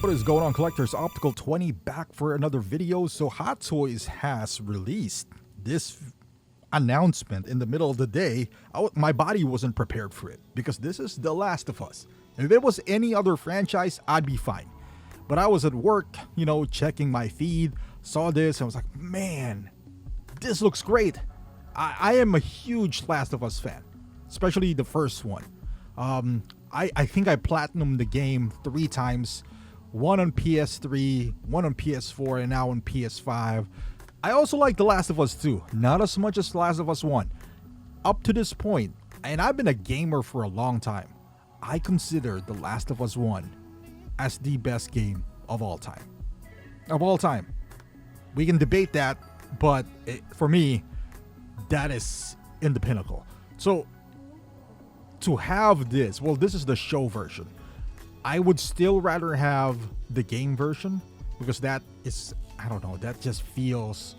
What is going on, collectors? Optical 20 back for another video. So Hot Toys has released this announcement in the middle of the day. My body wasn't prepared for it because this is The Last of Us. If it was any other franchise, I'd be fine. But I was at work, checking my feed, saw this, and was like, man, this looks great. I am a huge Last of Us fan, especially the first one. I think I platinumed the game 3 times. One on PS3, one on PS4, and now on PS5. I also like The Last of Us 2, not as much as The Last of Us 1. Up to this point, and I've been a gamer for a long time, I consider The Last of Us 1 as the best game of all time. Of all time. We can debate that, but for me, that is in the pinnacle. So, to have this, well, this is the show version. I would still rather have the game version because that is, I don't know, that just feels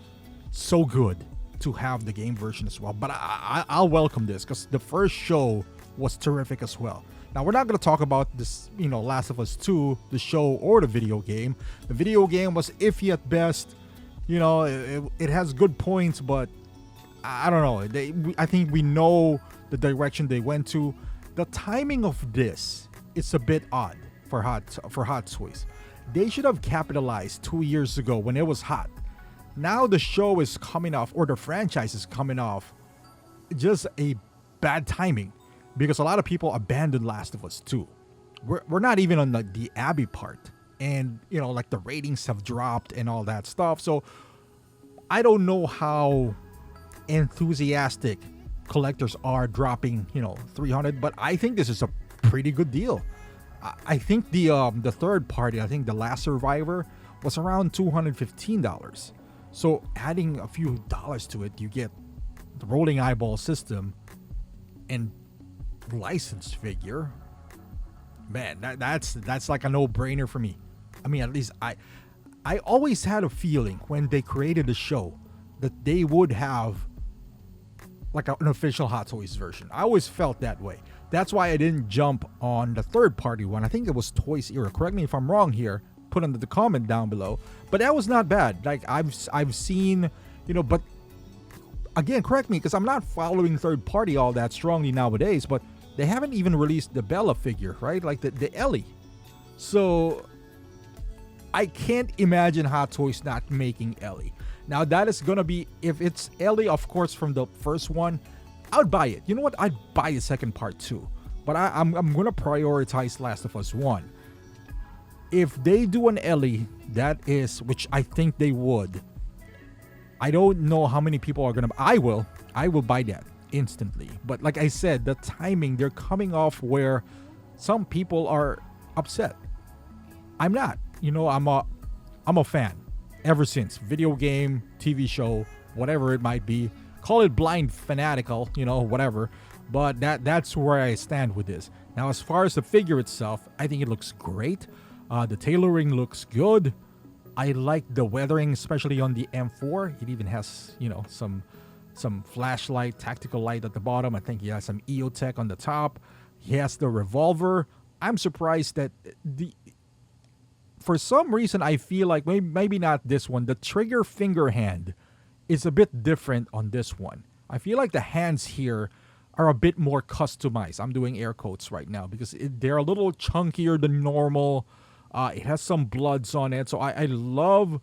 so good to have the game version as well. But I'll welcome this because the first show was terrific as well. Now, we're not going to talk about this, Last of Us 2, the show or the video game. The video game was iffy at best. It has good points, but I don't know. I think we know the direction they went to. The timing of this, it's a bit odd for Hot Toys. They should have capitalized 2 years ago when it was hot. Now the show is coming off, or the franchise is coming off, just a bad timing because a lot of people abandoned Last of Us 2. We're not even on the Abby part, and the ratings have dropped and all that stuff. So I don't know how enthusiastic collectors are dropping 300, but I think this is a pretty good deal. I think the third party, I think The Last Survivor, was around $215. So adding a few dollars to it, you get the rolling eyeball system and license figure. Man, that's like a no-brainer for me. I mean, at least I always had a feeling when they created the show that they would have like an official Hot Toys version. I always felt that way. That's why I didn't jump on the third party one. I think it was Toys Era. Correct me if I'm wrong here. Put under the comment down below. But that was not bad. Like I've seen, but again, correct me because I'm not following third party all that strongly nowadays, but they haven't even released the Bella figure, right? Like the Ellie. So I can't imagine Hot Toys not making Ellie. Now that is gonna be, if it's Ellie, of course, from the first one, I would buy it. You know what? I'd buy the second part too. But I'm gonna prioritize Last of Us 1. If they do an Ellie, that is, which I think they would. I don't know how many people are gonna. I will buy that instantly. But like I said, the timing, they're coming off where some people are upset. I'm not. I'm a fan. Ever since video game, TV show, whatever it might be, call it blind fanatical, whatever. But that's where I stand with this. Now, as far as the figure itself, I think it looks great. The tailoring looks good. I like the weathering, especially on the M4. It even has, some flashlight, tactical light at the bottom. I think he has some EOTech on the top. He has the revolver. I'm surprised that for some reason, I feel like maybe not this one. The trigger finger hand is a bit different on this one. I feel like the hands here are a bit more customized. I'm doing air quotes right now because they're a little chunkier than normal. It has some bloods on it. So I love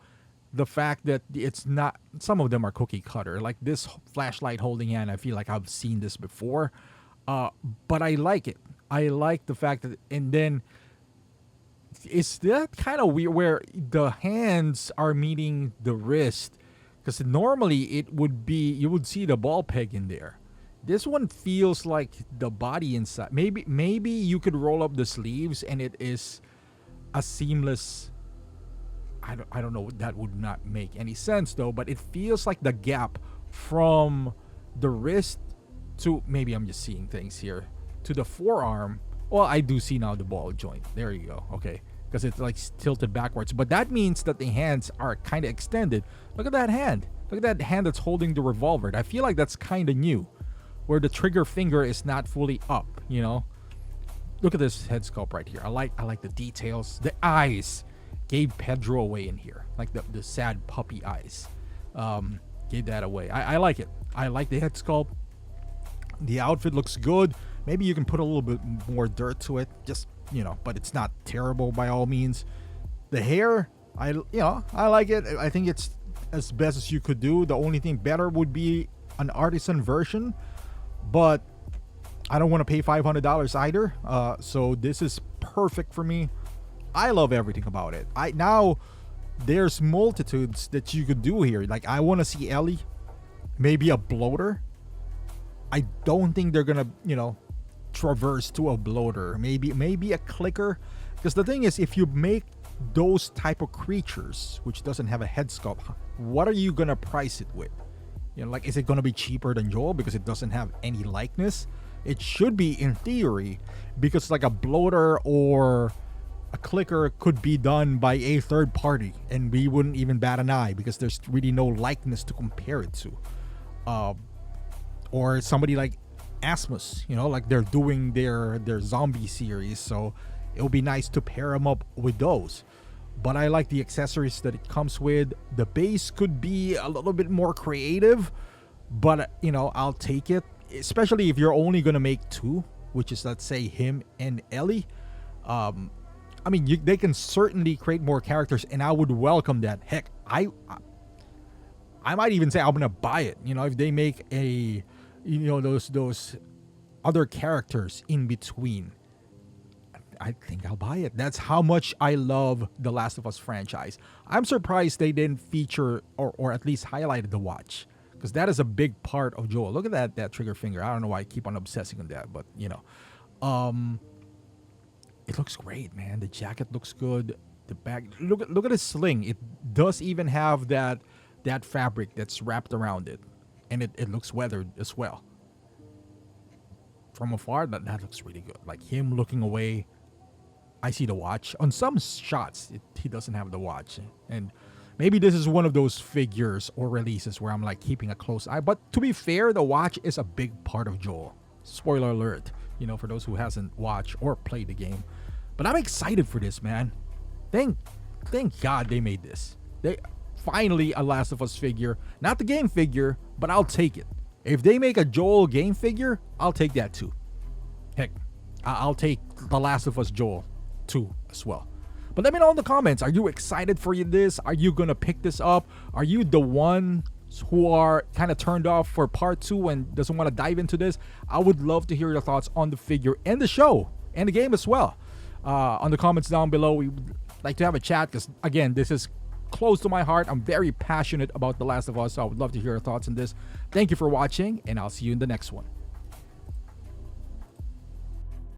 the fact that it's not, some of them are cookie cutter. Like this flashlight holding hand, I feel like I've seen this before. But I like it. I like the fact that, and then it's that kind of weird where the hands are meeting the wrist, because normally it would be, you would see the ball peg in there. This one feels like the body inside. Maybe you could roll up the sleeves and it is a seamless. I don't know. That would not make any sense though. But it feels like the gap from the wrist to, maybe I'm just seeing things here, to the forearm. Well, I do see now the ball joint. There you go. Okay. Because it's like tilted backwards. But that means that the hands are kind of extended. Look at that hand. Look at that hand that's holding the revolver. I feel like that's kind of new. Where the trigger finger is not fully up, Look at this head sculpt right here. I like the details. The eyes. gave Pedro away in here, like the sad puppy eyes. Gave that away. I like it. I like the head sculpt. The outfit looks good. Maybe you can put a little bit more dirt to it, just, but it's not terrible by all means. The hair, I like it. I think it's as best as you could do. The only thing better would be an artisan version, but I don't want to pay $500 either. So this is perfect for me. I love everything about it. Now there's multitudes that you could do here. Like, I want to see Ellie, maybe a bloater. I don't think they're gonna, traverse to a bloater. Maybe a clicker. Because the thing is, if you make those type of creatures, which doesn't have a head sculpt, what are you gonna price it with? Like, is it gonna be cheaper than Joel because it doesn't have any likeness? It should be, in theory, because like a bloater or a clicker could be done by a third party and we wouldn't even bat an eye because there's really no likeness to compare it to. Or somebody like Asmus, like they're doing their zombie series, so it would be nice to pair them up with those. But I like the accessories that it comes with. The base could be a little bit more creative, but I'll take it, especially if you're only gonna make two, which is, let's say, him and Ellie. They can certainly create more characters, and I would welcome that. Heck, I might even say I'm gonna buy it. If they make a, those other characters in between, I think I'll buy it. That's how much I love the Last of Us franchise. I'm surprised they didn't feature or at least highlighted the watch, because that is a big part of Joel. Look at that trigger finger. I don't know why I keep on obsessing on that, but it looks great, man. The jacket looks good. The bag, look at the sling. It does even have that fabric that's wrapped around it, and it looks weathered as well. From afar, that looks really good. Like him looking away, I see the watch. On some shots, he doesn't have the watch, and maybe this is one of those figures or releases where I'm like keeping a close eye. But to be fair, the watch is a big part of Joel. Spoiler alert, for those who hasn't watched or played the game. But I'm excited for this, man. Thank God they made this. They finally a Last of Us figure, not the game figure, but I'll take it. If they make a Joel game figure, I'll take that too. Heck, I'll take the Last of Us Joel too as well. But let me know in the comments, are you excited for this? Are you gonna pick this up? Are you the one who are kind of turned off for part 2 and doesn't want to dive into this? I would love to hear your thoughts on the figure and the show and the game as well. On the comments down below, we would like to have a chat, because again, this is close to my heart. I'm very passionate about The Last of Us, so I would love to hear your thoughts on this. Thank you for watching, and I'll see you in the next one.